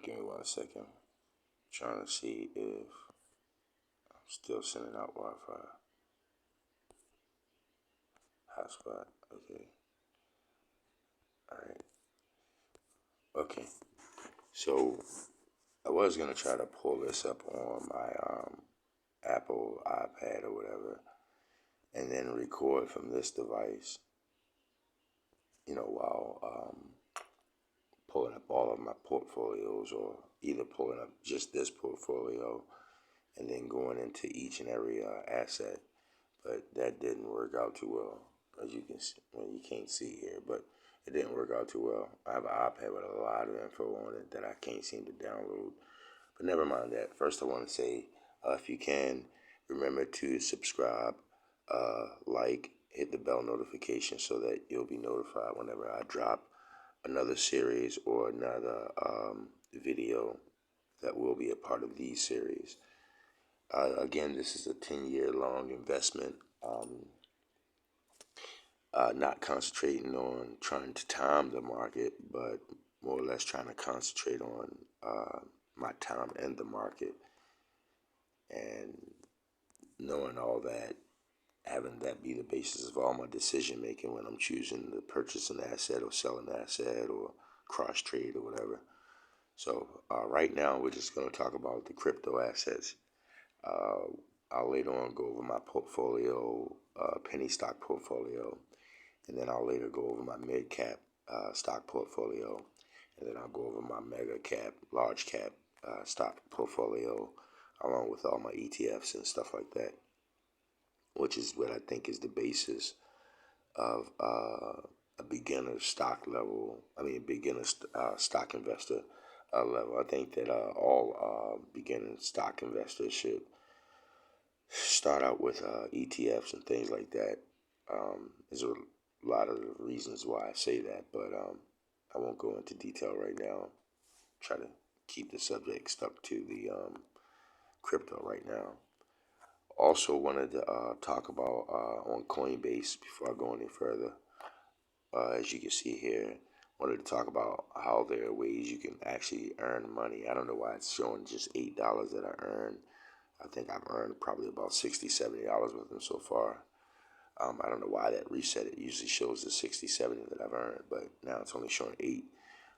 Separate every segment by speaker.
Speaker 1: Give me 1 second. Trying to see if I'm still sending out Wi-Fi. Hotspot. Okay. All right. Okay. So I was gonna try to pull this up on my Apple iPad or whatever, and then record from this device. While pulling up all of my portfolios, or either pulling up just this portfolio and then going into each and every asset. But that didn't work out too well, as you can see. Well, you can't see here, but it didn't work out too well. I have an iPad with a lot of info on it that I can't seem to download. But never mind that. First, I want to say, if you can, remember to subscribe, like, hit the bell notification so that you'll be notified whenever I drop another series or another video that will be a part of these series. Again, this is a 10-year long investment. Not concentrating on trying to time the market, but more or less trying to concentrate on my time in the market, and knowing all that, having that be the basis of all my decision making when I'm choosing to purchase an asset or sell an asset or cross trade or whatever. So right now we're just going to talk about the crypto assets. I'll later on go over my portfolio, penny stock portfolio, and then I'll later go over my mid cap stock portfolio, and then I'll go over my mega cap, large cap stock portfolio, along with all my ETFs and stuff like that, which is what I think is the basis of a beginner stock level. Beginner stock investor level. I think that all beginner stock investors should start out with ETFs and things like that. There's a lot of reasons why I say that, but I won't go into detail right now. Try to keep the subject stuck to the crypto right now. Also wanted to talk about on Coinbase before I go any further. As you can see here, wanted to talk about how there are ways you can actually earn money. I don't know why it's showing just $8 that I earned. I think I've earned probably about $60, $70 with them so far. I don't know why that reset. It usually shows the 60, 70 that I've earned, but now it's only showing 8.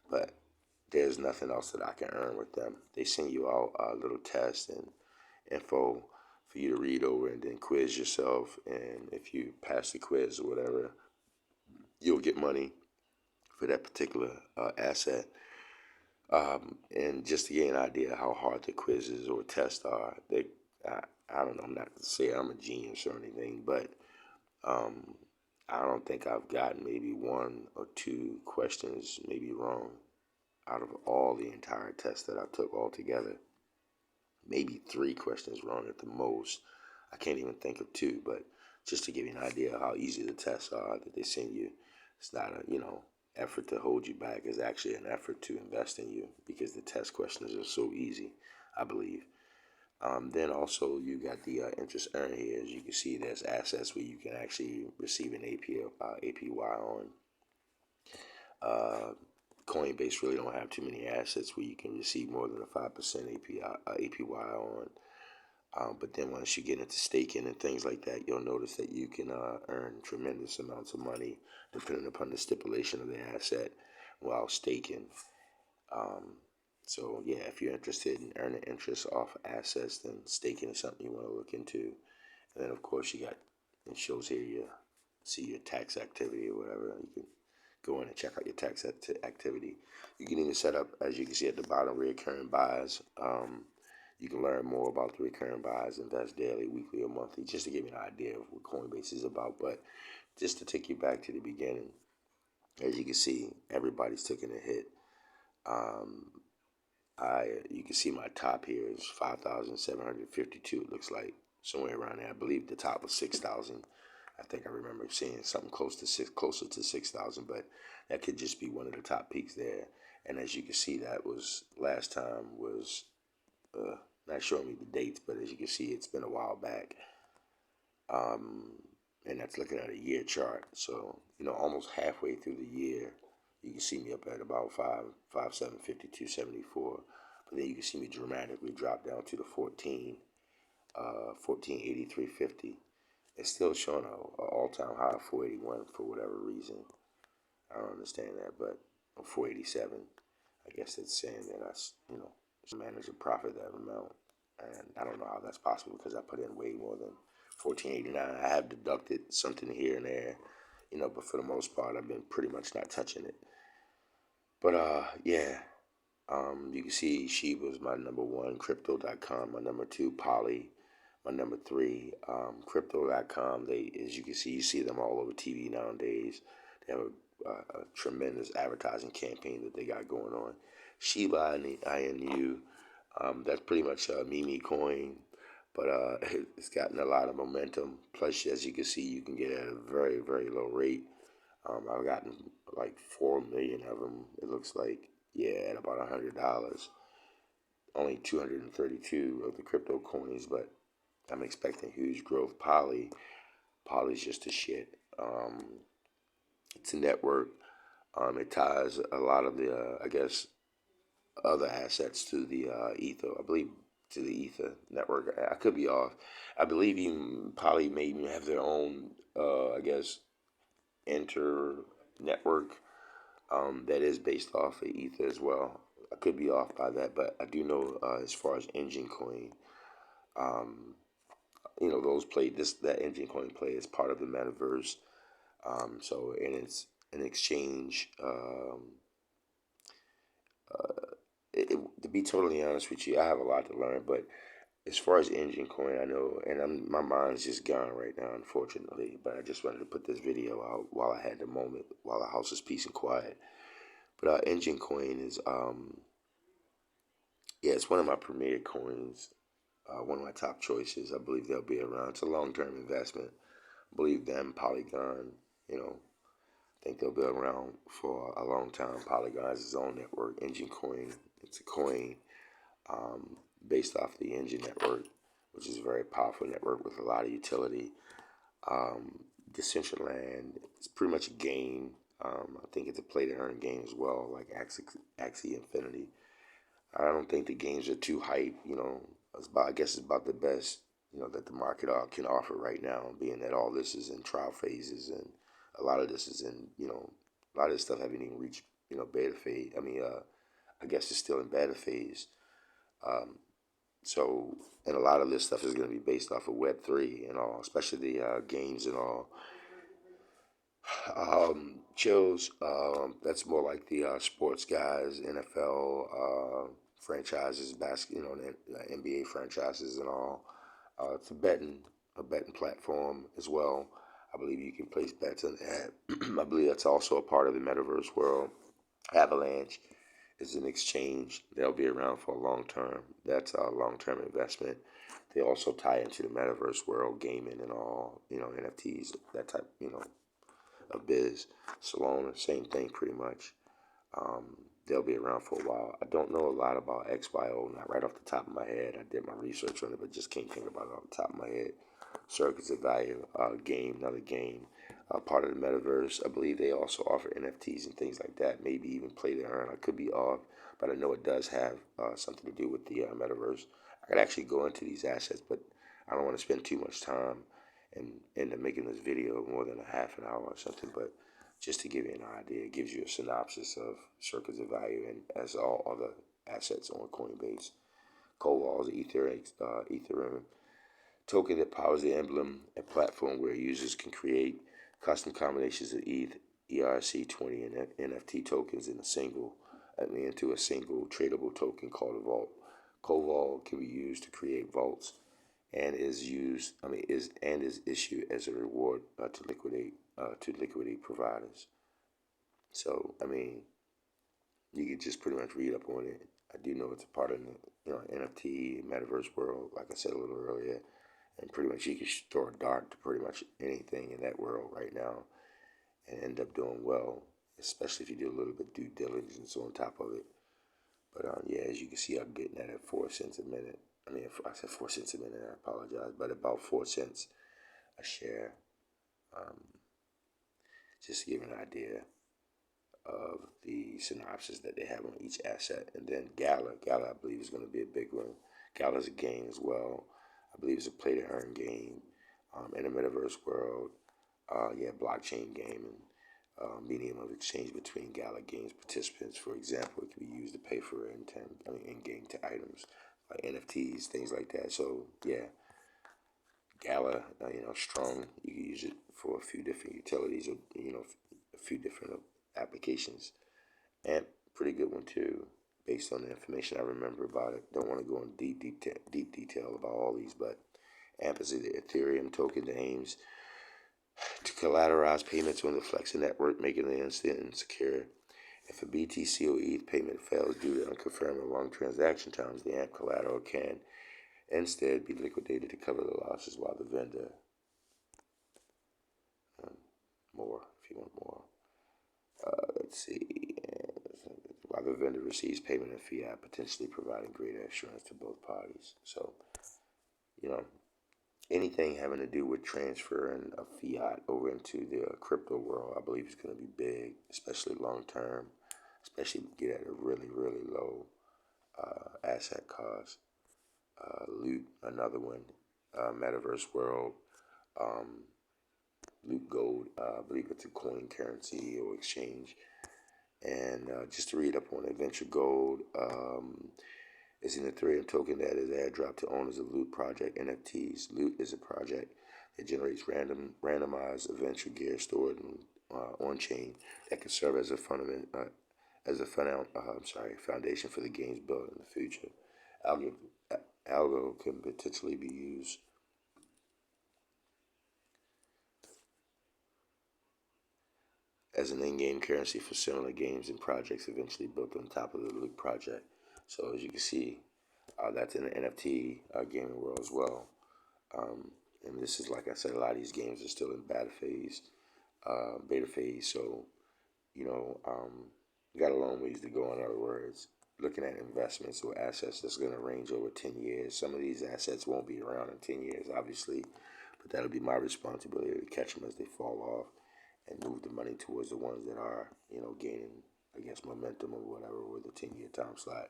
Speaker 1: But there's nothing else that I can earn with them. They send you out a little test and info for you to read over and then quiz yourself. And if you pass the quiz or whatever, you'll get money for that particular asset. And just to get an idea how hard the quizzes or tests are, I don't know, I'm not to say I'm a genius or anything, but I don't think I've gotten maybe 1 or 2 questions maybe wrong out of all the entire test that I took altogether. Maybe 3 questions wrong at the most. I can't even think of 2, but just to give you an idea of how easy the tests are that they send you. It's not a, effort to hold you back. It's actually an effort to invest in you because the test questions are so easy, I believe. Then also you got the interest earned here. As you can see, there's assets where you can actually receive an APY on. Coinbase really don't have too many assets where you can receive more than a 5% APY on. But then once you get into staking and things like that, you'll notice that you can earn tremendous amounts of money depending upon the stipulation of the asset while staking. So yeah, if you're interested in earning interest off assets, then staking is something you want to look into. And then of course it shows here you see your tax activity or whatever. You can go in and check out your tax activity. You can even set up, as you can see at the bottom, recurring buys. You can learn more about the recurring buys, invest daily, weekly, or monthly, just to give you an idea of what Coinbase is about. But just to take you back to the beginning, as you can see, everybody's taking a hit. You can see my top here is 5,752. It looks like somewhere around there. I believe the top was 6,000. I think I remember seeing something closer to 6,000, but that could just be one of the top peaks there. And as you can see, that was last time was not showing me the dates, but as you can see, it's been a while back. And that's looking at a year chart. So almost halfway through the year, You can see me up at about 5.752.74, but then you can see me dramatically drop down to the 14.83.50. It's still showing a all-time high of 481 for whatever reason. I don't understand that, but 487. I guess it's saying that manage a profit that amount, and I don't know how that's possible because I put in way more than 1489. I have deducted something here and there, but for the most part, I've been pretty much not touching it. But yeah, you can see Shiba's my number one, Crypto.com my number two, Poly my number three, Crypto.com. As you can see, you see them all over TV nowadays. They have a tremendous advertising campaign that they got going on. Shiba INU, that's pretty much a meme coin, but it's gotten a lot of momentum. Plus, as you can see, you can get at a very, very low rate. I've gotten like 4 million of them. It looks like, yeah, at about $100. Only 232 of the crypto coins, but I'm expecting huge growth. Poly's just a shit. It's a network. It ties a lot of the, I guess, other assets to the Ether. I believe to the Ether network. I could be off. I believe even Poly may even have their own, I guess, inter network that is based off of Ether as well. I could be off by that, but I do know as far as Engine Coin, um, those play that Engine Coin play is part of the metaverse. So and it's an exchange. To be totally honest with you, I have a lot to learn, but as far as Engine Coin, I know, and my mind's just gone right now, unfortunately. But I just wanted to put this video out while I had the moment, while the house is peace and quiet. But Engine Coin is, yeah, it's one of my premier coins, one of my top choices. I believe they'll be around. It's a long-term investment. I believe them, Polygon, I think they'll be around for a long time. Polygon has its own network, Engine Coin. It's a coin based off the Engine network, which is a very powerful network with a lot of utility. Decentraland is pretty much a game. I think it's a play to earn game as well, like Axie Infinity. I don't think the games are too hype. I guess it's about the best that the market can offer right now, being that all this is in trial phases and a lot of this is in a lot of this stuff haven't even reached beta phase. I mean, I guess it's still in beta phase. Um, so, and a lot of this stuff is going to be based off of Web3 and all, especially the games and all. Chills, that's more like the sports guys, NFL franchises, NBA franchises and all. It's a betting platform as well. I believe you can place bets on that. I believe that's also a part of the metaverse world. Avalanche is an exchange. They'll be around for a long term. That's a long term investment. They also tie into the metaverse world, gaming and all, NFTs, that type, of biz. Solana, same thing pretty much. They'll be around for a while. I don't know a lot about XYO, not right off the top of my head. I did my research on it, but just can't think about it off the top of my head. Circuits of Value, game, another game, part of the metaverse. I believe they also offer NFTs and things like that. Maybe even play to earn. I could be off, but I know it does have something to do with the metaverse. I could actually go into these assets, but I don't want to spend too much time in making this video more than a half an hour or something. But just to give you an idea, it gives you a synopsis of Circuits of Value and as all other assets on Coinbase. Cobalt is Ethereum token that powers the emblem, a platform where users can create custom combinations of ETH, ERC20, and NFT tokens into a single tradable token called a vault. Cobalt can be used to create vaults and is issued as a reward to liquidity providers. So you can just pretty much read up on it. I do know it's a part of the NFT metaverse world, like I said a little earlier, and pretty much you can throw a dart to pretty much anything in that world right now and end up doing well, especially if you do a little bit due diligence on top of it. But yeah, as you can see, I'm getting that at 4 cents a minute. I said 4 cents a minute. I apologize, but about 4 cents a share. Um, just to give an idea of the synopsis that they have on each asset. And then Gala, I believe, is going to be a big one. Gala's a game as well. I believe it's a play to earn game in the metaverse world. Blockchain game and medium of exchange between Gala games participants. For example, it can be used to pay for in-game items like NFTs, things like that. So yeah, Gala, strong. You can use it for a few different utilities or a few different applications. And pretty good one too, based on the information I remember about it. Don't want to go in deep detail about all these, but AMP is the Ethereum token that aims to collateralize payments on the Flexi network, making it instant and secure. If a BTC or ETH payment fails due to unconfirmed or long transaction times, the AMP collateral can instead be liquidated to cover the losses while the vendor, if you want more, let's see, while the vendor receives payment in fiat, potentially providing greater assurance to both parties. So, you know, anything having to do with transferring a fiat over into the crypto world, I believe is going to be big, especially long term, especially if you get at a really, really low asset cost. Loot, another one, metaverse world, Loot Gold, I believe it's a coin currency or exchange. And just to read up on Adventure Gold, it's an Ethereum token that is airdropped to owners of Loot Project NFTs. Loot is a project that generates randomized adventure gear stored on chain that can serve as a foundation for the games built in the future. Algo can potentially be used as an in-game currency for similar games and projects eventually built on top of the Loot project. So as you can see, that's in the NFT gaming world as well. And this is, like I said, a lot of these games are still in beta phase. So, you know, got a long ways to go. In other words, looking at investments or assets that's going to range over 10 years. Some of these assets won't be around in 10 years, obviously, but that'll be my responsibility to catch them as they fall off and move the money towards the ones that are, gaining, I guess, momentum or whatever with a 10-year time slot.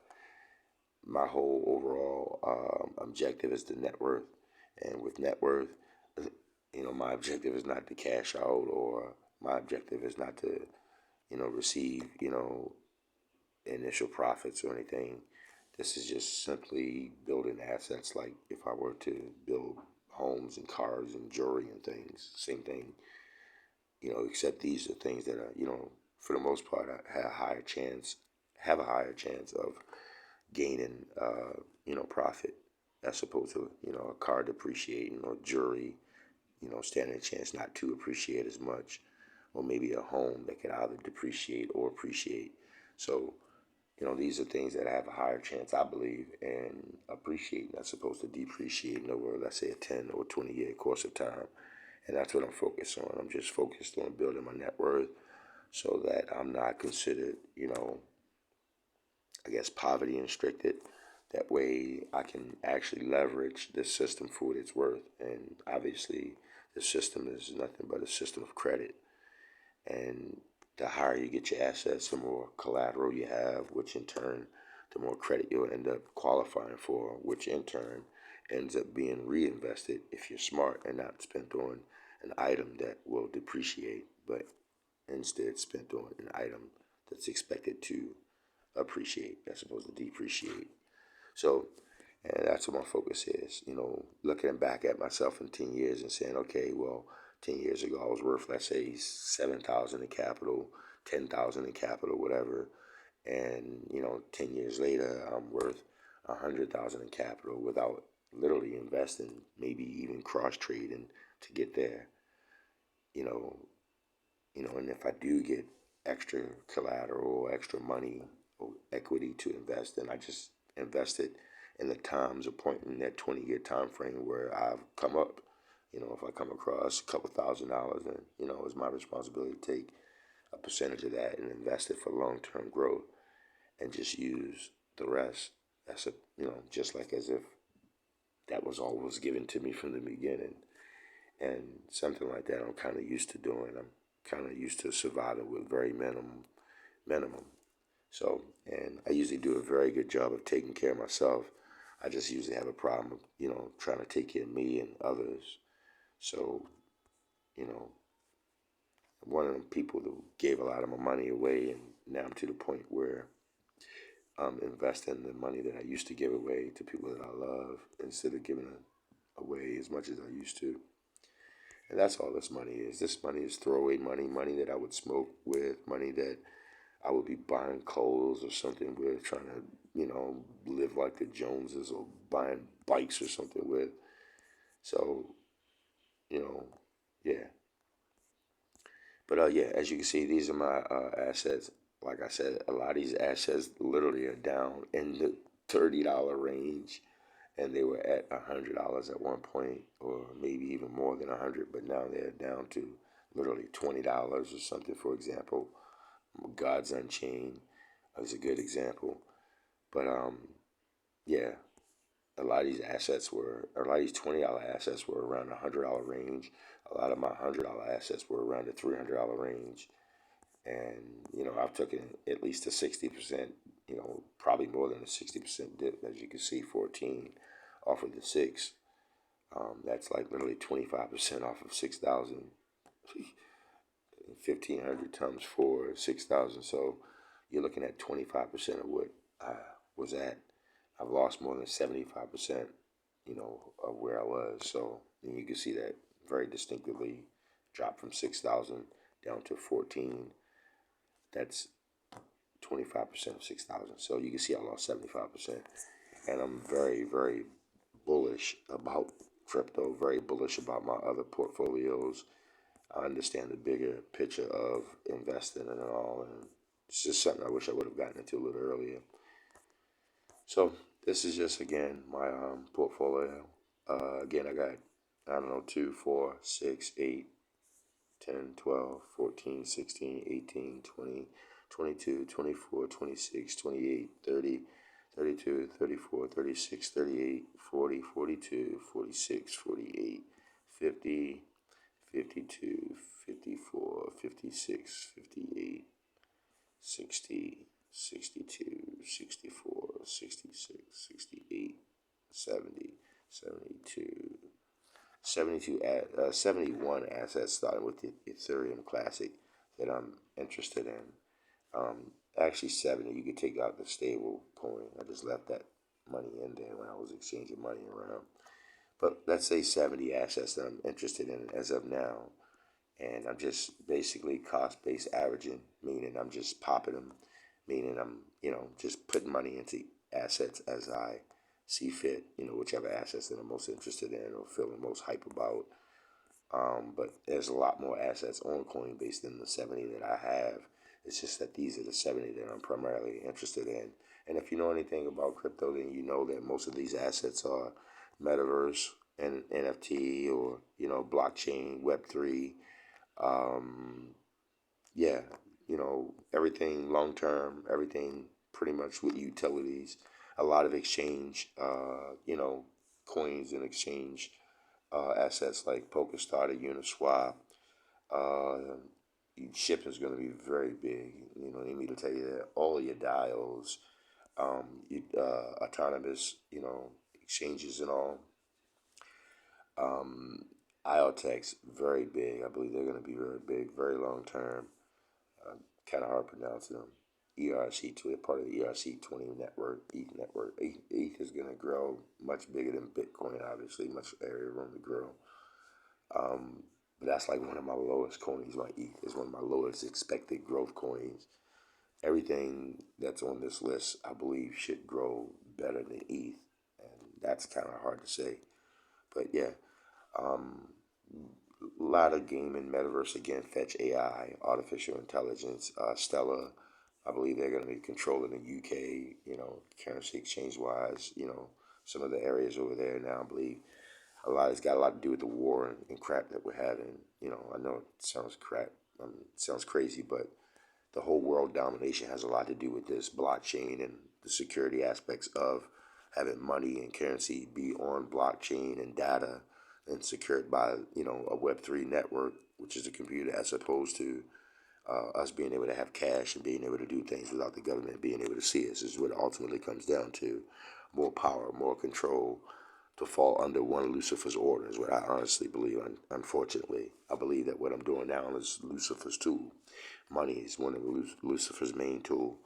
Speaker 1: My whole overall objective is the net worth. And with net worth, my objective is not to cash out, or my objective is not to, receive, initial profits or anything. This is just simply building assets. Like if I were to build homes and cars and jewelry and things, same thing. Except these are things that are, for the most part, I have a higher chance of gaining, profit as opposed to, a car depreciating or jewelry, standing a chance not to appreciate as much, or maybe a home that can either depreciate or appreciate. So, these are things that have a higher chance, I believe, in appreciating as opposed to depreciating over, let's say, a 10 or 20-year course of time. And that's what I'm focused on. I'm just focused on building my net worth so that I'm not considered, I guess, poverty restricted. That way I can actually leverage this system for what it's worth. And obviously, the system is nothing but a system of credit. And the higher you get your assets, the more collateral you have, which in turn, the more credit you'll end up qualifying for, which in turn ends up being reinvested if you're smart and not spent on an item that will depreciate, but instead spent on an item that's expected to appreciate as opposed to depreciate. So, and that's what my focus is, looking back at myself in 10 years and saying, okay, well, 10 years ago I was worth, let's say, 7,000 in capital, 10,000 in capital, whatever. And, 10 years later, I'm worth 100,000 in capital without literally investing, maybe even cross trading to get there, you know, and if I do get extra collateral or extra money or equity to invest in, I just invest it in the times appointing that 20-year time frame where I've come up. If I come across a couple $1,000, then, it's my responsibility to take a percentage of that and invest it for long-term growth and just use the rest. That's just like as if that was all was given to me from the beginning. And something like that I'm kind of used to doing. I'm kind of used to surviving with very minimum minimum. So, and I usually do a very good job of taking care of myself. I just usually have a problem of, trying to take care of me and others. So, you know, one of them people that gave a lot of my money away, and now I'm to the point where I'm investing the money that I used to give away to people that I love instead of giving it away as much as I used to. And that's all this money is. This money is throwaway money, money that I would smoke with, money that I would be buying clothes or something with, trying to, live like the Joneses, or buying bikes or something with. So, you know, yeah. But yeah, as you can see, these are my assets. Like I said, a lot of these assets literally are down in the $30 range, and they were at $100 at one point, or maybe even more than 100. But now they're down to literally $20 or something. For example, God's Unchained is a good example. But yeah, a lot of these $20 assets were around the $100 range. A lot of my $100 assets were around the $300 range. And, I've taken at least a 60%, probably more than a 60% dip, as you can see, 14 off of the six. That's like literally 25% off of 6,000. 1,500 times 4, 6,000. So you're looking at 25% of what I was at. I've lost more than 75%, of where I was. So you can see that very distinctively dropped from 6,000 down to 14. That's 25% of 6,000. So you can see I lost 75%. And I'm very, very bullish about crypto, very bullish about my other portfolios. I understand the bigger picture of investing and all, and it's just something I wish I would have gotten into a little earlier. So this is just again my portfolio. Again, I got, I don't know, 2, 4, 6, 8, 10, 12, 14, 16, 18, 20, 22, 24, 26, 28, 30, 32, 34, 36, 38, 40, 42, 46, 48, 50, 52, 54, 56, 58, 60, 62, 64, 66, 68, 70, 72, 71 assets, starting with the Ethereum Classic, that I'm interested in. Actually 70, you could take out the stable coin. I just left that money in there when I was exchanging money around. But let's say 70 assets that I'm interested in as of now. And I'm just basically cost-based averaging, meaning I'm just popping them, meaning I'm, just putting money into assets as I see fit, whichever assets that I'm most interested in or feeling most hype about. But there's a lot more assets on Coinbase than the 70 that I have. It's just that these are the 70 that I'm primarily interested in. And if you know anything about crypto, then you know that most of these assets are metaverse and NFT, or, blockchain, Web3. Um, yeah, everything long term, everything pretty much with utilities. A lot of exchange, coins and exchange assets like PokerStars, Uniswap. Uh, Shipping is going to be very big. You know, they need to tell you that all your dials, autonomous, exchanges and all. Um, IoTech's very big. I believe they're going to be very big, very long term. Kind of hard pronouncing them. ERC20, a part of the ERC20 network, ETH network. ETH is going to grow much bigger than Bitcoin, obviously, much area room to grow. Um, but that's like one of my lowest coins. My ETH is one of my lowest expected growth coins. Everything that's on this list, I believe, should grow better than ETH, and that's kind of hard to say. But yeah, um, a lot of gaming, metaverse again, Fetch AI, artificial intelligence, Stella. I believe they're going to be controlling the UK, currency exchange wise, some of the areas over there now. I believe it's got a lot to do with the war and crap that we're having. I know it sounds crap, it sounds crazy, but the whole world domination has a lot to do with this blockchain and the security aspects of having money and currency be on blockchain and data and secured by a Web3 network, which is a computer, as opposed to us being able to have cash and being able to do things without the government being able to see us is what it ultimately comes down to. More power, more control, to fall under one Lucifer's order is what I honestly believe. Unfortunately, I believe that what I'm doing now is Lucifer's tool. Money is one of Lucifer's main tool.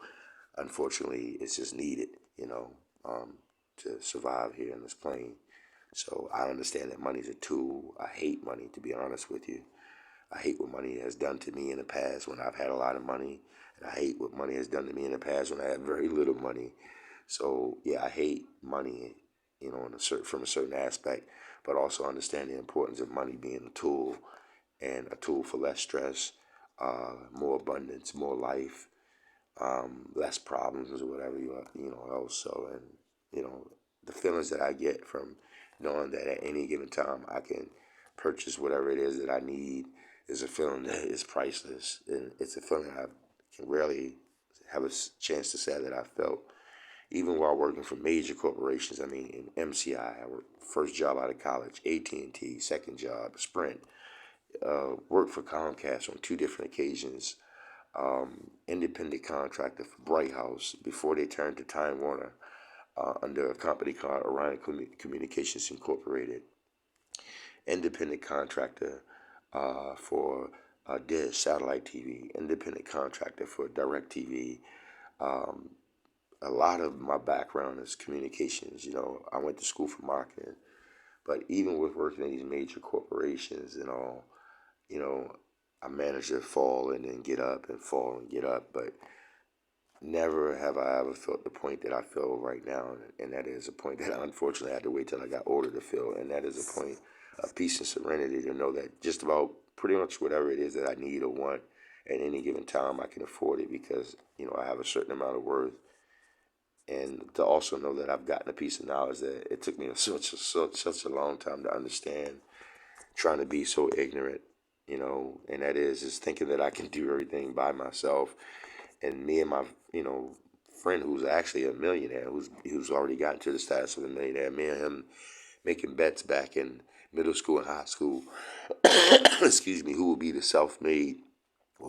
Speaker 1: Unfortunately, it's just needed, to survive here in this plane. So I understand that money's a tool. I hate money, to be honest with you. I hate what money has done to me in the past when I've had a lot of money, and I hate what money has done to me in the past when I had very little money. So yeah, I hate money, from a certain aspect, but also understand the importance of money being a tool, and a tool for less stress, more abundance, more life, less problems or whatever else. So, and the feelings that I get from knowing that at any given time I can purchase whatever it is that I need is a feeling that is priceless, and it's a feeling I can rarely have a chance to say that I felt. Even while working for major corporations, I mean, in MCI, I worked first job out of college, AT&T, second job, Sprint, worked for Comcast on two different occasions, independent contractor for Bright House before they turned to Time Warner, under a company called Orion Communications Incorporated, independent contractor for Dish Satellite TV, independent contractor for DirecTV. Um, a lot of my background is communications. I went to school for marketing, but even with working in these major corporations and all, you know, I managed to fall and then get up and fall and get up, but never have I ever felt the point that I feel right now, and that is a point that I unfortunately had to wait till I got older to feel, and that is a point of peace and serenity to know that just about pretty much whatever it is that I need or want at any given time, I can afford it because I have a certain amount of worth, and to also know that I've gotten a piece of knowledge that it took me such a long time to understand, trying to be so ignorant, and that is just thinking that I can do everything by myself. And me and my friend who's actually a millionaire, who's already gotten to the status of a millionaire, me and him making bets back in middle school and high school, excuse me, who will be the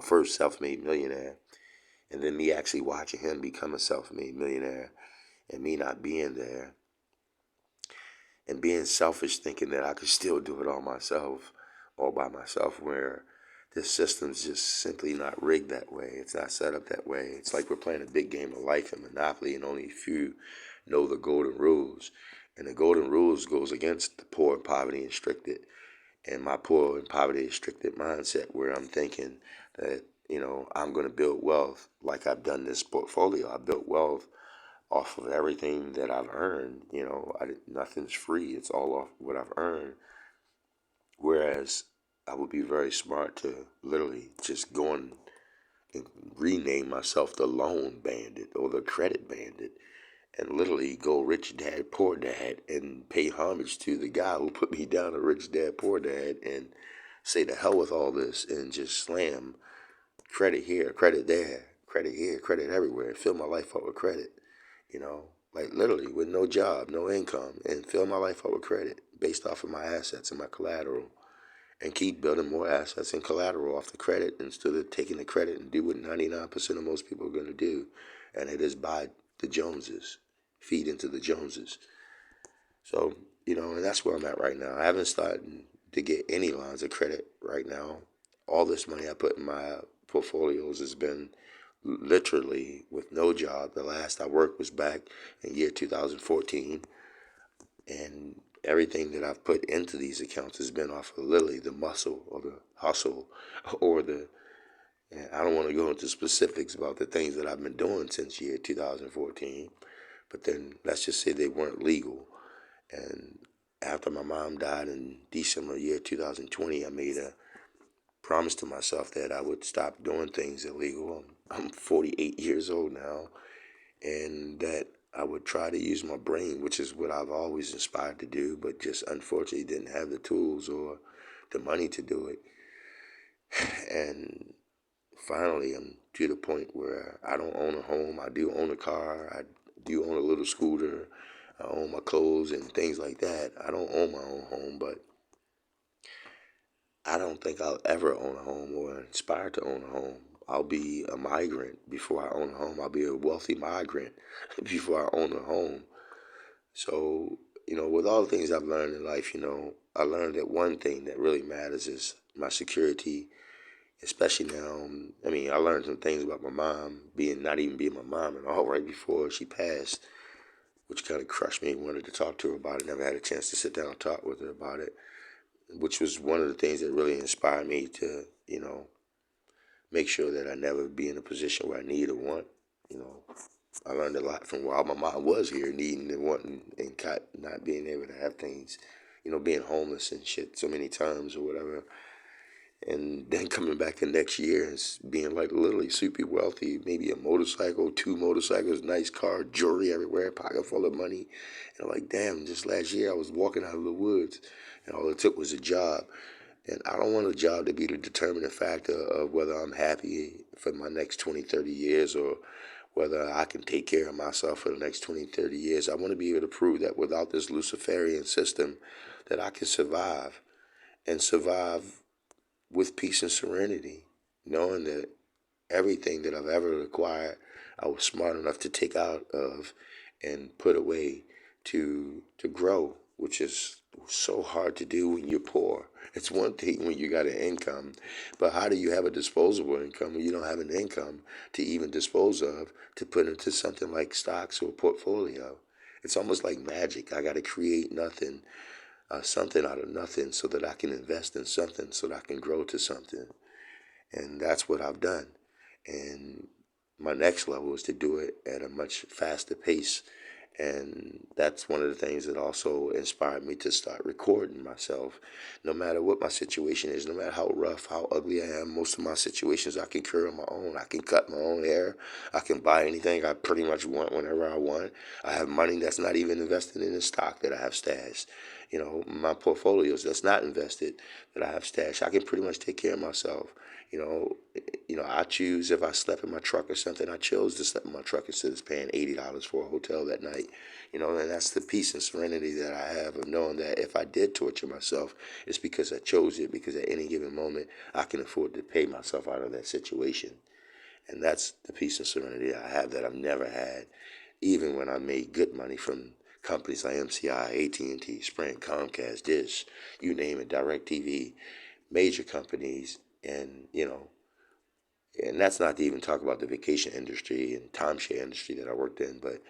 Speaker 1: first self-made millionaire, and then me actually watching him become a self-made millionaire, and me not being there, and being selfish, thinking that I could still do it all by myself, where this system's just simply not rigged that way. It's not set up that way. It's like we're playing a big game of life and Monopoly, and only a few know the golden rules. And the golden rules goes against the poor and poverty restricted, and my poor and poverty restricted mindset, where I'm thinking that I'm going to build wealth like I've done this portfolio. I built wealth off of everything that I've earned. Nothing's free. It's all off what I've earned. Whereas I would be very smart to literally just go and rename myself the loan bandit or the credit bandit, and literally go rich dad, poor dad, and pay homage to the guy who put me down a rich dad, poor dad, and say the hell with all this and just slam credit here, credit there, credit here, credit everywhere, fill my life up with credit, like literally with no job, no income, and fill my life up with credit based off of my assets and my collateral, and keep building more assets and collateral off the credit instead of taking the credit and do what 99% of most people are going to do, and it is buy the Joneses, feed into the Joneses. So, and that's where I'm at right now. I haven't started to get any lines of credit right now. All this money I put in my portfolios has been literally with no job. The last I worked was back in year 2014, and everything that I've put into these accounts has been off of literally the muscle or the hustle or the, and I don't want to go into specifics about the things that I've been doing since year 2014, but then let's just say they weren't legal. And after my mom died in December year 2020, I made a promise to myself that I would stop doing things illegal. I'm 48 years old now, and that I would try to use my brain, which is what I've always inspired to do, but just unfortunately didn't have the tools or the money to do it. And finally, I'm to the point where I don't own a home. I do own a car. I do own a little scooter. I own my clothes and things like that. I don't own my own home, but I don't think I'll ever own a home or inspire to own a home. I'll be a migrant before I own a home. I'll be a wealthy migrant before I own a home. So, with all the things I've learned in life, I learned that one thing that really matters is my security, especially now. I mean, I learned some things about my mom not even being my mom and all right before she passed, which kind of crushed me. Wanted to talk to her about it. Never had a chance to sit down and talk with her about it, which was one of the things that really inspired me to, make sure that I never be in a position where I need or want. You know, I learned a lot from while my mom was here, needing and wanting and not being able to have things, being homeless and shit so many times or whatever. And then coming back the next year and being like literally super wealthy, maybe a motorcycle, two motorcycles, nice car, jewelry everywhere, pocket full of money. And I'm like, damn, just last year I was walking out of the woods and all it took was a job. And I don't want a job to be the determining factor of whether I'm happy for my next 20, 30 years or whether I can take care of myself for the next 20, 30 years. I want to be able to prove that without this Luciferian system that I can survive and survive with peace and serenity, knowing that everything that I've ever acquired, I was smart enough to take out of and put away to grow, which is so hard to do when you're poor. It's one thing when you got an income, but how do you have a disposable income when you don't have an income to even dispose of to put into something like stocks or portfolio? It's almost like magic. I got to create something out of nothing so that I can invest in something so that I can grow to something. And that's what I've done. And my next level is to do it at a much faster pace. And that's one of the things that also inspired me to start recording myself. No matter what my situation is, no matter how rough, how ugly I am, most of my situations I can cure on my own. I can cut my own hair. I can buy anything I pretty much want whenever I want. I have money that's not even invested in the stock that I have stashed. My portfolios that's not invested that I have stashed. I can pretty much take care of myself. You know, I choose if I slept in my truck or something. I chose to sleep in my truck instead of paying $80 for a hotel that night. And that's the peace and serenity that I have of knowing that if I did torture myself, it's because I chose it. Because at any given moment, I can afford to pay myself out of that situation, and that's the peace and serenity I have that I've never had, even when I made good money from companies like MCI, AT&T, Sprint, Comcast, Dish, you name it, DirecTV, major companies, and that's not to even talk about the vacation industry and timeshare industry that I worked in, but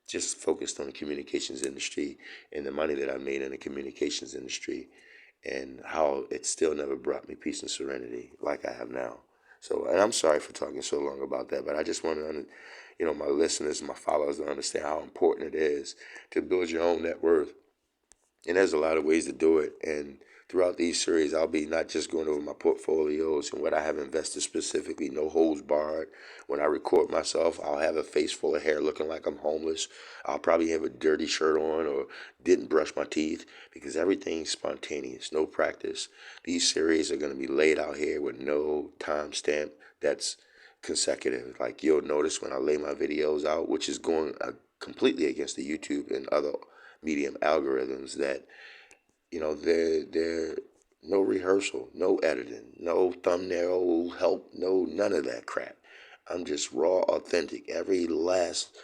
Speaker 1: just focused on the communications industry and the money that I made in the communications industry and how it still never brought me peace and serenity like I have now. So, and I'm sorry for talking so long about that, but I just want to, my listeners, my followers to understand how important it is to build your own net worth. And there's a lot of ways to do it. And throughout these series, I'll be not just going over my portfolios and what I have invested specifically, no holds barred. When I record myself, I'll have a face full of hair looking like I'm homeless. I'll probably have a dirty shirt on or didn't brush my teeth because everything's spontaneous, no practice. These series are going to be laid out here with no time stamp that's consecutive. Like you'll notice when I lay my videos out, which is going completely against the YouTube and other medium algorithms, that they're no rehearsal, no editing, no thumbnail help, no none of that crap. I'm just raw, authentic. Every last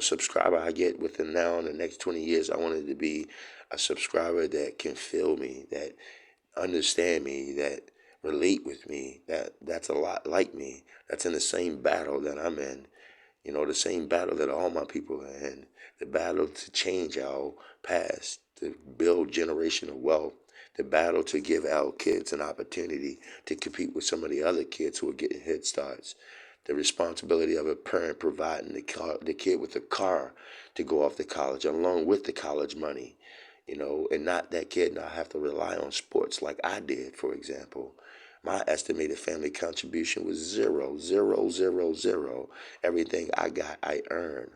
Speaker 1: subscriber I get within now and the next 20 years, I want it to be a subscriber that can feel me, that understand me, that relate with me, that's a lot like me, that's in the same battle that I'm in. The same battle that all my people are in, the battle to change our past, to build generational wealth, the battle to give our kids an opportunity to compete with some of the other kids who are getting head starts, the responsibility of a parent providing the kid with a car to go off to college along with the college money, and not that kid not have to rely on sports like I did, for example. My estimated family contribution was zero, zero, zero, zero. Everything I got, I earned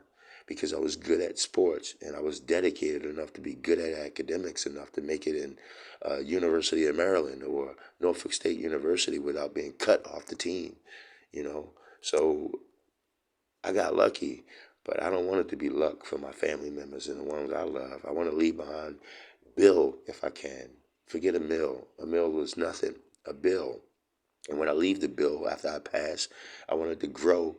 Speaker 1: because I was good at sports and I was dedicated enough to be good at academics enough to make it in University of Maryland or Norfolk State University without being cut off the team, you know. So I got lucky, but I don't want it to be luck for my family members and the ones I love. I want to leave behind bill if I can. Forget a mill. A mill was nothing. A bill. And when I leave the bill after I pass, I wanted to grow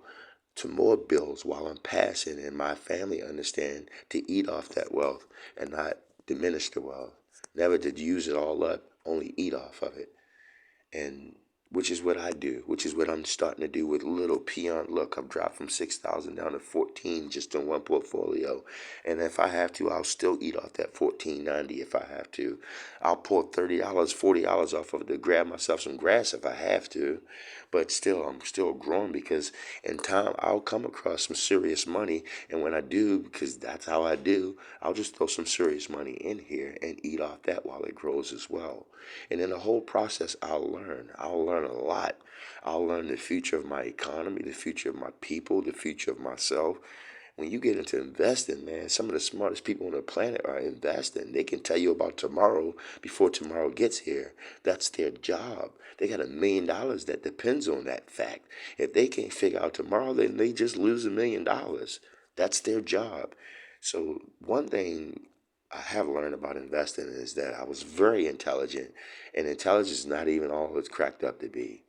Speaker 1: to more bills while I'm passing, and my family understand to eat off that wealth and not diminish the wealth. Never to use it all up, only eat off of it. And which is what I do, which is what I'm starting to do with little peon. Look, I've dropped from 6,000 down to 14 just in one portfolio. And if I have to, I'll still eat off that 14.90 if I have to. I'll pull $30, $40 off of it to grab myself some grass if I have to. But still, I'm still growing because in time I'll come across some serious money. And when I do, because that's how I do, I'll just throw some serious money in here and eat off that while it grows as well. And in the whole process, I'll learn. I'll learn a lot. I'll learn the future of my economy, the future of my people, the future of myself. When you get into investing, man, some of the smartest people on the planet are investing. They can tell you about tomorrow before tomorrow gets here. That's their job. They got $1 million that depends on that fact. If they can't figure out tomorrow, then they just lose $1 million. That's their job. So one thing I have learned about investing is that I was very intelligent, and intelligence is not even all it's cracked up to be.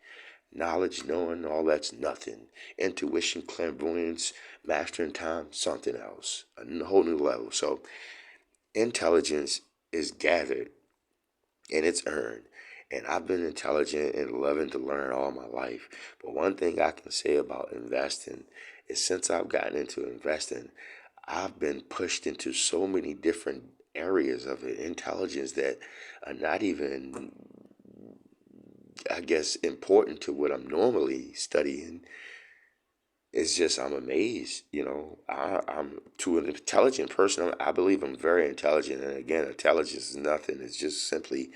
Speaker 1: Knowledge, knowing, all that's nothing. Intuition, clairvoyance, mastering time, something else, a whole new level. So intelligence is gathered and it's earned. And I've been intelligent and loving to learn all my life. But one thing I can say about investing is since I've gotten into investing, I've been pushed into so many different areas of it, intelligence that are not even, I guess, important to what I'm normally studying. It's just I'm amazed, I'm to an intelligent person. I believe I'm very intelligent, and again, intelligence is nothing. It's just simply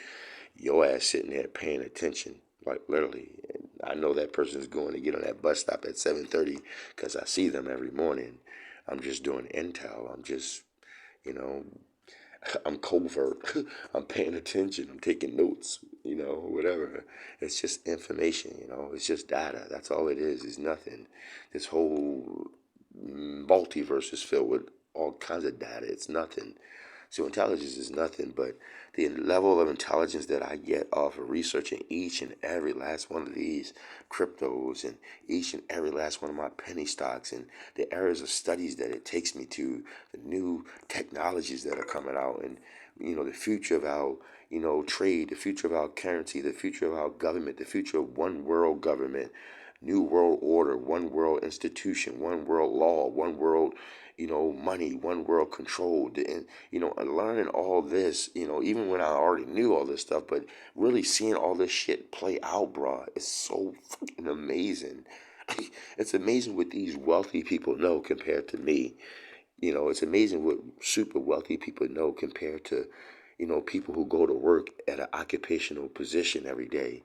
Speaker 1: your ass sitting there paying attention, like literally. And I know that person is going to get on that bus stop at 7:30 because I see them every morning. I'm just doing intel. I'm just, you know, I'm covert. I'm paying attention. I'm taking notes, whatever. It's just information, it's just data. That's all it is. It's nothing. This whole multiverse is filled with all kinds of data. It's nothing. So intelligence is nothing, but the level of intelligence that I get off of researching each and every last one of these cryptos and each and every last one of my penny stocks and the areas of studies that it takes me to, the new technologies that are coming out, and the future of our trade, the future of our currency, the future of our government, the future of one world government, new world order, one world institution, one world law, one world money, one world control, and learning all this, even when I already knew all this stuff, but really seeing all this shit play out, bro, it's so fucking amazing. It's amazing what these wealthy people know compared to me. It's amazing what super wealthy people know compared to, people who go to work at an occupational position every day.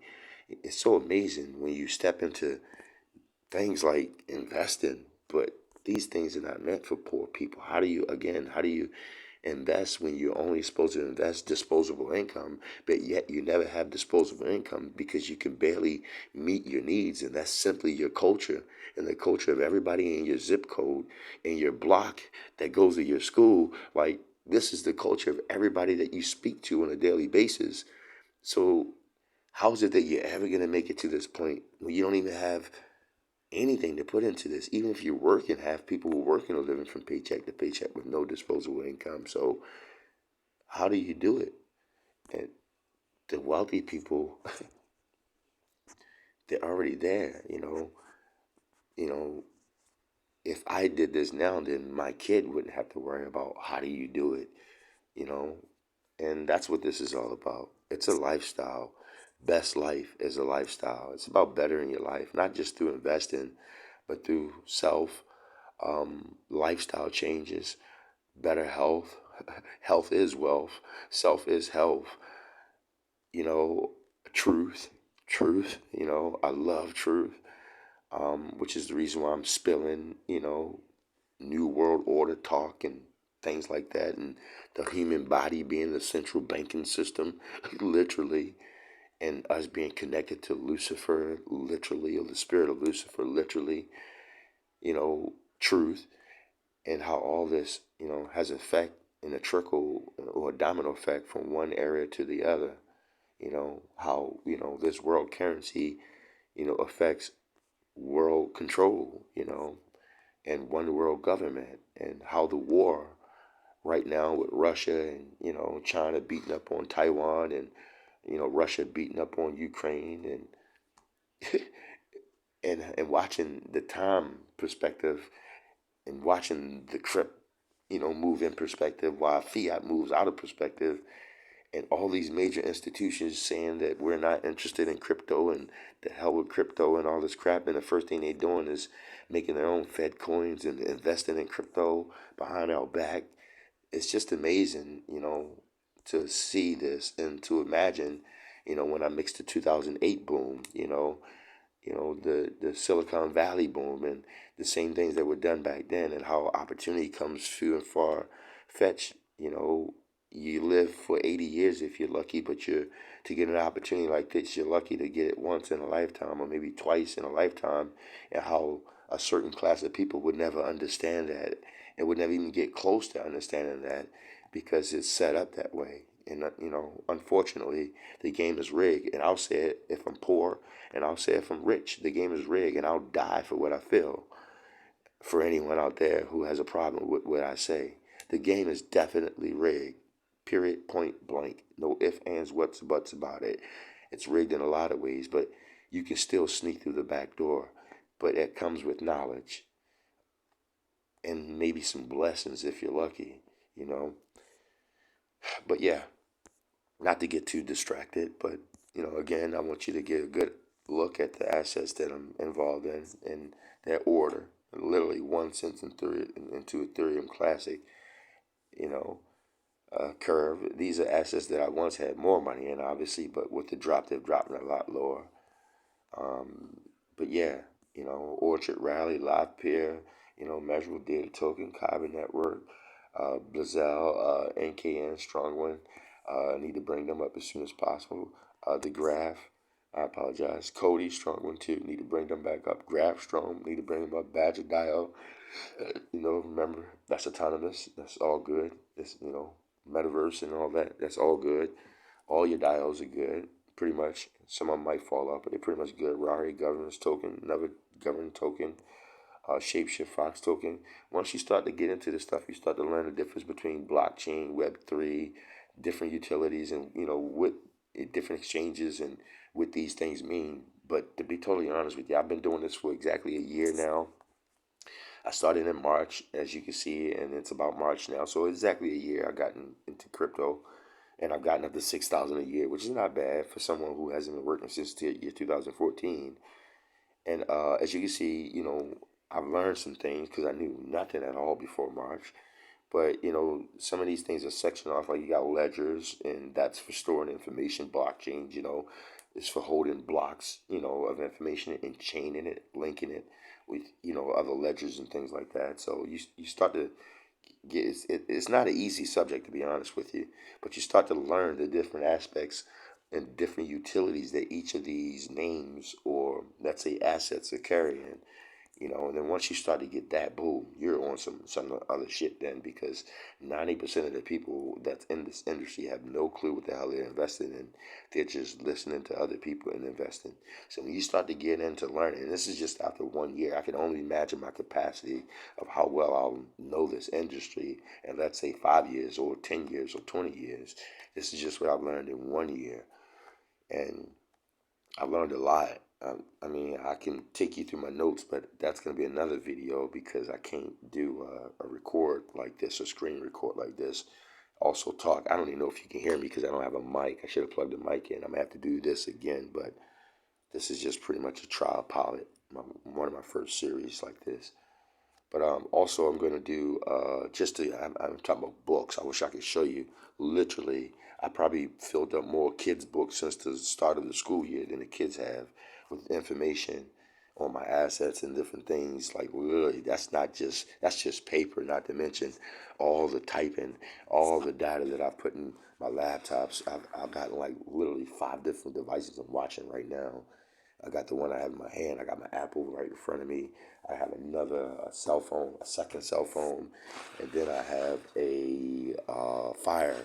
Speaker 1: It's so amazing when you step into things like investing, but these things are not meant for poor people. How do you invest when you're only supposed to invest disposable income, but yet you never have disposable income because you can barely meet your needs, and that's simply your culture and the culture of everybody in your zip code, in your block that goes to your school. Like, this is the culture of everybody that you speak to on a daily basis. So how is it that you're ever going to make it to this point when you don't even have anything to put into this? Even if you're working, have people who are working or living from paycheck to paycheck with no disposable income. So how do you do it? And the wealthy people, they're already there. You know, if I did this now, then my kid wouldn't have to worry about how do you do it. You know, and that's what this is all about. It's a lifestyle. Best life is a lifestyle. It's about bettering your life, not just through investing, but through lifestyle changes, better health. Health is wealth. Self is health. You know, truth. Truth. I love truth, which is the reason why I'm spilling, New World Order talk and things like that, and the human body being the central banking system, literally, and us being connected to Lucifer, literally, or the spirit of Lucifer, literally, truth, and how all this, has effect and a trickle or a domino effect from one area to the other. How, this world currency affects world control, and one world government, and how the war right now with Russia and, China beating up on Taiwan, and, Russia beating up on Ukraine, and and watching the time perspective, and watching the crypt, move in perspective while fiat moves out of perspective, and all these major institutions saying that we're not interested in crypto, and the hell with crypto and all this crap. And the first thing they're doing is making their own Fed coins and investing in crypto behind our back. It's just amazing, to see this and to imagine, when I mixed the 2008 boom, the Silicon Valley boom, and the same things that were done back then, and how opportunity comes few and far fetched. You live for 80 years if you're lucky, but to get an opportunity like this, you're lucky to get it once in a lifetime, or maybe twice in a lifetime, and how a certain class of people would never understand that, and would never even get close to understanding that, because it's set up that way. And unfortunately, the game is rigged. And I'll say it if I'm poor, and I'll say if I'm rich. The game is rigged, and I'll die for what I feel. For anyone out there who has a problem with what I say, the game is definitely rigged. Period. Point blank. No ifs, ands, whats, buts about it. It's rigged in a lot of ways, but you can still sneak through the back door. But it comes with knowledge and maybe some blessings if you're lucky, you know. But yeah, not to get too distracted, but again, I want you to get a good look at the assets that I'm involved in their order. Literally 1 cent into Ethereum Classic, you know, curve. These are assets that I once had more money in, obviously, but with the drop, they've dropped a lot lower. But yeah, Orchard Rally, Live Peer, Measurable Data Token, Carbon Network, Blazell, NKN, Strong One. Need to bring them up as soon as possible. The Graph, I apologize. Cody, Strong One too. Need to bring them back up. Graph, Strong, need to bring them up. Badger, Dio. Remember, that's autonomous. That's all good. It's, metaverse and all that. That's all good. All your dials are good, pretty much. Some of them might fall off, but they're pretty much good. Rari governance token, another governance token, Shapeshift Fox token. Once you start to get into this stuff, you start to learn the difference between blockchain, Web3, different utilities, and what different exchanges and what these things mean. But to be totally honest with you, I've been doing this for exactly a year now. I started in March, as you can see, and it's about March now. So exactly a year I got into crypto, and I've gotten up to 6,000 a year, which is not bad for someone who hasn't been working since the year 2014. And as you can see, I've learned some things because I knew nothing at all before March. But some of these things are sectioned off. Like you got ledgers, and that's for storing information. Blockchains, is for holding blocks, of information and chaining it, linking it with other ledgers and things like that. So you start to get it's not an easy subject, to be honest with you, but you start to learn the different aspects and different utilities that each of these names, or let's say assets, are carrying. And then once you start to get that, boom, you're on some other shit then, because 90% of the people that's in this industry have no clue what the hell they're investing in. They're just listening to other people and investing. So when you start to get into learning, and this is just after 1 year, I can only imagine my capacity of how well I'll know this industry in, let's say, 5 years or 10 years or 20 years. This is just what I've learned in 1 year. And I learned a lot. I can take you through my notes, but that's going to be another video because I can't do a record like this, a screen record like this. Also talk. I don't even know if you can hear me because I don't have a mic. I should have plugged the mic in. I'm going to have to do this again, but this is just pretty much a trial pilot. One of my first series like this. But also I'm going to do I'm talking about books. I wish I could show you. Literally, I probably filled up more kids' books since the start of the school year than the kids have, with information on my assets and different things. Like literally, that's just paper. Not to mention all the typing, all the data that I've put in my laptops. I've got like literally 5 different devices I'm watching right now. I got the one I have in my hand. I got my Apple right in front of me. I have another cell phone, a second cell phone, and then I have a Fire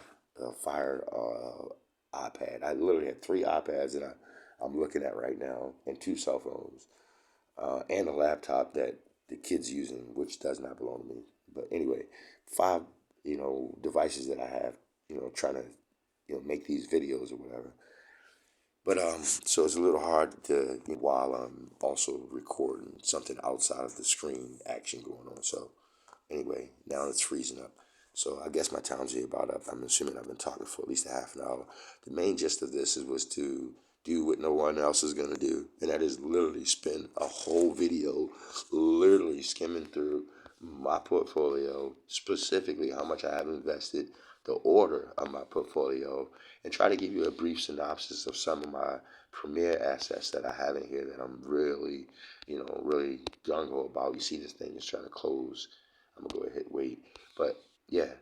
Speaker 1: iPad. I literally had 3 iPads, and I'm looking at right now, and 2 cell phones, and a laptop that the kid's using, which does not belong to me. But anyway, 5, devices that I have, trying to, make these videos or whatever. But so it's a little hard to while I'm also recording something outside of the screen action going on. So anyway, now it's freezing up. So I guess my time's here about up. I'm assuming I've been talking for at least a half an hour. The main gist of this was to do what no one else is gonna do, and that is literally spend a whole video, literally skimming through my portfolio, specifically how much I have invested, the order of my portfolio, and try to give you a brief synopsis of some of my premier assets that I have in here that I'm really, really gung ho about. You see, this thing is trying to close. I'm gonna go ahead and wait, but yeah,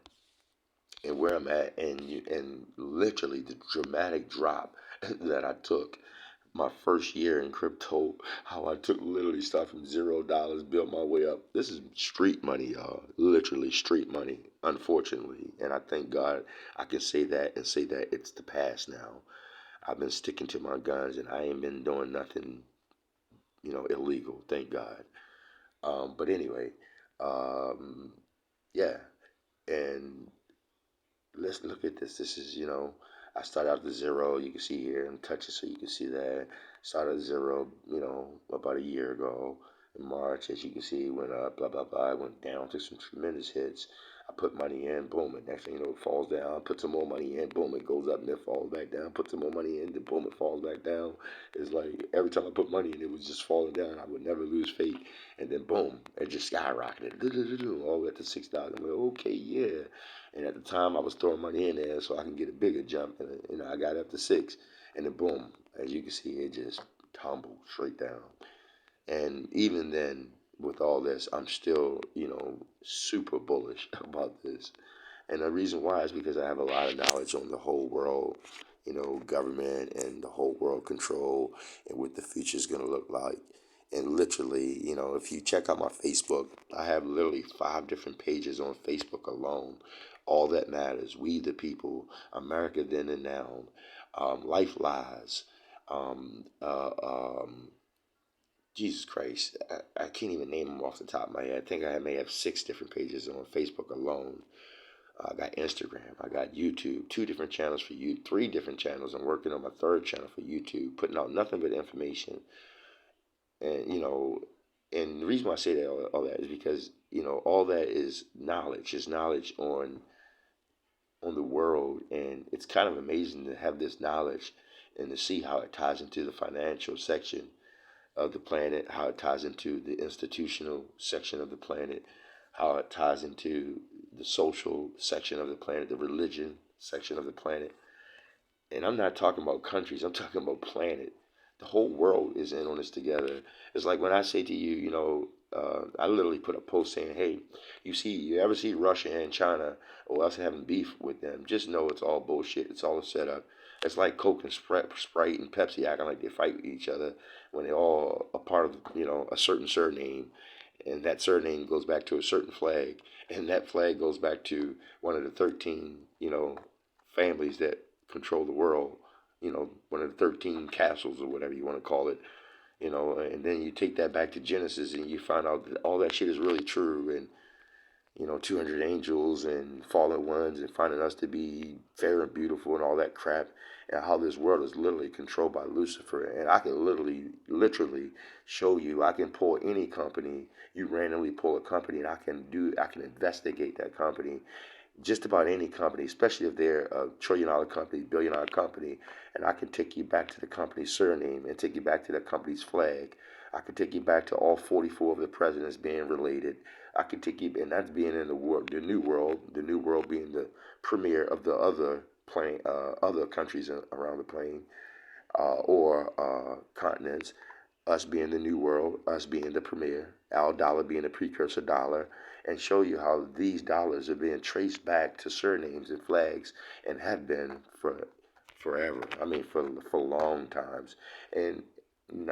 Speaker 1: and where I'm at, and literally the dramatic drop that I took my first year in crypto, how I took literally stuff from $0, built my way up. This is street money, y'all. Literally street money, unfortunately. And I thank God I can say that and say that it's the past now. I've been sticking to my guns and I ain't been doing nothing, illegal, thank God. But anyway, um, yeah. And let's look at this. This is, I started out at 0. You can see here and touch it so you can see that. Started at 0, about a year ago in March. As you can see, it went up, blah, blah, blah. It went down, took some tremendous hits. I put money in, boom, and next thing you know, it falls down. Put some more money in, boom, it goes up and it falls back down. Put some more money in, then boom, it falls back down. It's like every time I put money in, it was just falling down. I would never lose faith. And then boom, it just skyrocketed. All the way up to 6,000. I'm like, okay, yeah. And at the time, I was throwing money in there so I can get a bigger jump. And, I got up to 6. And then boom, as you can see, it just tumbled straight down. And even then, with all this, I'm still, super bullish about this. And the reason why is because I have a lot of knowledge on the whole world, government and the whole world control and what the future is going to look like. And literally, if you check out my Facebook, I have literally 5 different pages on Facebook alone. All that matters, we the people, America then and now, life lies, um, uh, um, Jesus Christ, I can't even name them off the top of my head. I think I may have 6 different pages on Facebook alone. I got Instagram, I got YouTube, 2 different channels for you, 3 different channels. I'm working on my 3rd channel for YouTube, putting out nothing but information. And and the reason why I say that all that is because all that is knowledge on the world, and it's kind of amazing to have this knowledge and to see how it ties into the financial section of the planet, how it ties into the institutional section of the planet, how it ties into the social section of the planet, the religion section of the planet. And I'm not talking about countries, I'm talking about planet. The whole world is in on this together. It's like when I say to you, I literally put a post saying, hey, you ever see Russia and China or us having beef with them, just know it's all bullshit. It's all a setup. It's like Coke and Sprite and Pepsi acting like they fight with each other when they're all a part of, a certain surname. And that surname goes back to a certain flag. And that flag goes back to one of the 13, families that control the world, one of the 13 castles or whatever you want to call it, and then you take that back to Genesis and you find out that all that shit is really true, and 200 angels and fallen ones and finding us to be fair and beautiful and all that crap, and how this world is literally controlled by Lucifer. And I can literally show you. I can pull any company. You randomly pull a company, and I can investigate that company, just about any company, especially if they're a $1 trillion company, $1 billion company, and I can take you back to the company's surname and take you back to the company's flag. I can take you back to all 44 of the presidents being related. I can take you, and that's being in the world, the new world being the premier of the other countries around the plane, or continents, us being the new world, us being the premier, our dollar being the precursor dollar, and show you how these dollars are being traced back to surnames and flags and have been for forever. I mean, for long times. And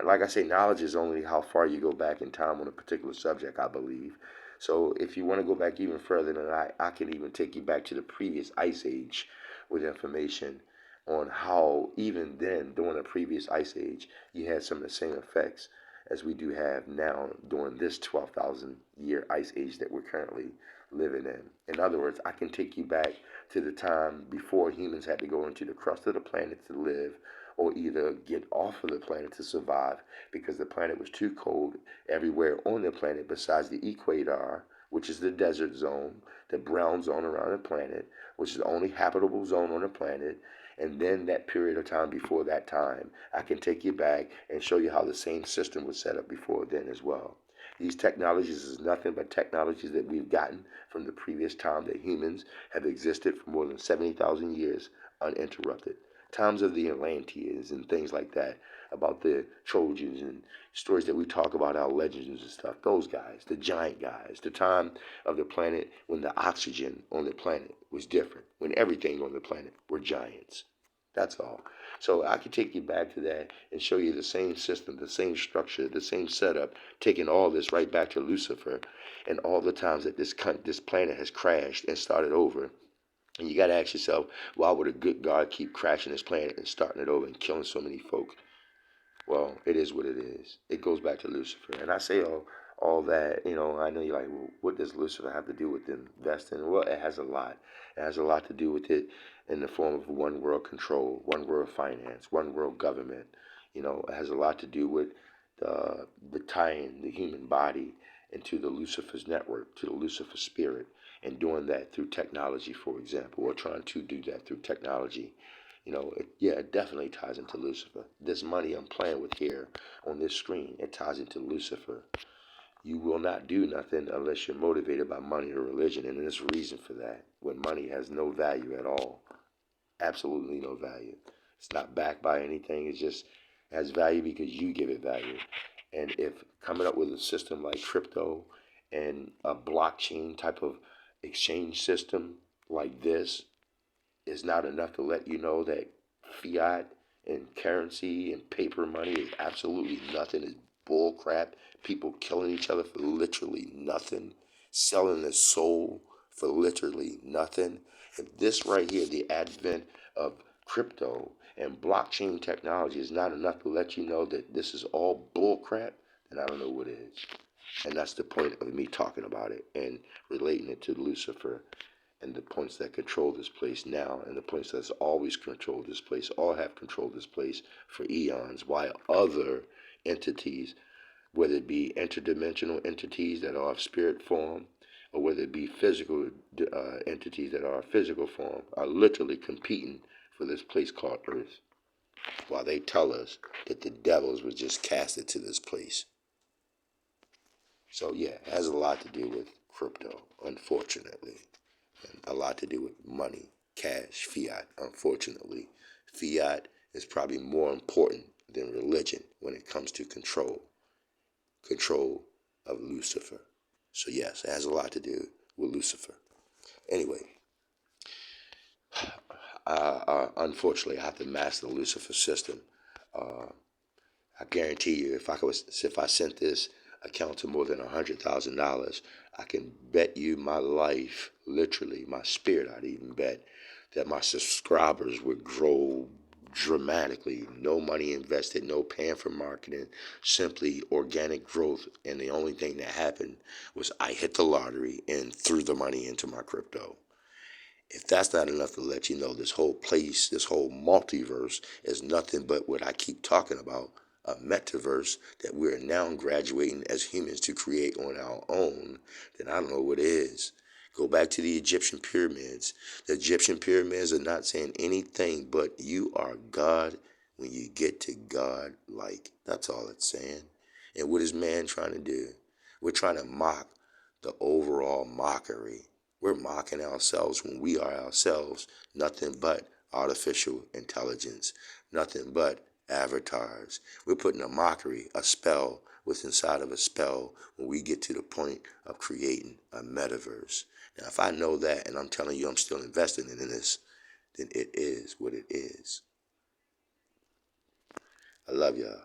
Speaker 1: like I say, knowledge is only how far you go back in time on a particular subject, I believe. So if you want to go back even further than I can even take you back to the previous ice age with information. on how even then, during the previous ice age, you had some of the same effects as we do have now during this 12,000 year ice age that we're currently living in. In other words, I can take you back to the time before humans had to go into the crust of the planet to live, or either get off of the planet to survive because the planet was too cold everywhere on the planet besides the equator, which is the desert zone, the brown zone around the planet, which is the only habitable zone on the planet. And then that period of time before that time, I can take you back and show you how the same system was set up before then as well. These technologies is nothing but technologies that we've gotten from the previous time that humans have existed for more than 70,000 years uninterrupted. Times of the Atlanteans and things like that, about the Trojans and stories that we talk about, our legends and stuff. Those guys, the giant guys, the time of the planet when the oxygen on the planet was different, when everything on the planet were giants. That's all. So I could take you back to that and show you the same system, the same structure, the same setup, taking all this right back to Lucifer and all the times that this planet has crashed and started over. And you got to ask yourself, why would a good God keep crashing this planet and starting it over and killing so many folk? Well, it is what it is. It goes back to Lucifer. And I say all that, I know you're like, well, what does Lucifer have to do with investing? Well, it has a lot. It has a lot to do with it in the form of one world control, one world finance, one world government. It has a lot to do with the tying the human body into the Lucifer's network, to the Lucifer spirit, and doing that through technology, for example, or trying to do that through technology. It definitely ties into Lucifer. This money I'm playing with here on this screen, it ties into Lucifer. You will not do nothing unless you're motivated by money or religion, and there's a reason for that. When money has no value at all, absolutely no value. It's not backed by anything. It just has value because you give it value. And if coming up with a system like crypto and a blockchain type of exchange system like this is not enough to let you know that fiat and currency and paper money is absolutely nothing. It's bull crap. People killing each other for literally nothing, selling their soul for literally nothing. If this right here, the advent of crypto and blockchain technology, is not enough to let you know that this is all bull crap, then I don't know what is. And that's the point of me talking about it and relating it to Lucifer and the points that control this place now and the points that's always controlled this place, all have controlled this place for eons, while other entities, whether it be interdimensional entities that are of spirit form, or whether it be physical entities that are of physical form, are literally competing for this place called Earth, while they tell us that the devils were just casted to this place. So yeah, it has a lot to do with crypto, unfortunately. And a lot to do with money, cash, fiat. Unfortunately, fiat is probably more important than religion when it comes to control of Lucifer. So yes, it has a lot to do with Lucifer. Anyway, unfortunately, I have to master the Lucifer system. Uh, I guarantee you, if I sent this account to more than $100,000, I can bet you my life, literally my spirit, I'd even bet that my subscribers would grow dramatically. No money invested, no paying for marketing, simply organic growth. And the only thing that happened was I hit the lottery and threw the money into my crypto. If that's not enough to let you know this whole place, this whole multiverse is nothing but what I keep talking about, a metaverse that we're now graduating as humans to create on our own, then I don't know what is. Go back to the Egyptian pyramids. The Egyptian pyramids are not saying anything but you are God when you get to God like. That's all it's saying. And what is man trying to do? We're trying to mock the overall mockery. We're mocking ourselves when we are ourselves nothing but artificial intelligence, nothing but avatars. We're putting a mockery, a spell what's inside of a spell when we get to the point of creating a metaverse. Now, if I know that and I'm telling you I'm still investing in this, then it is what it is. I love y'all.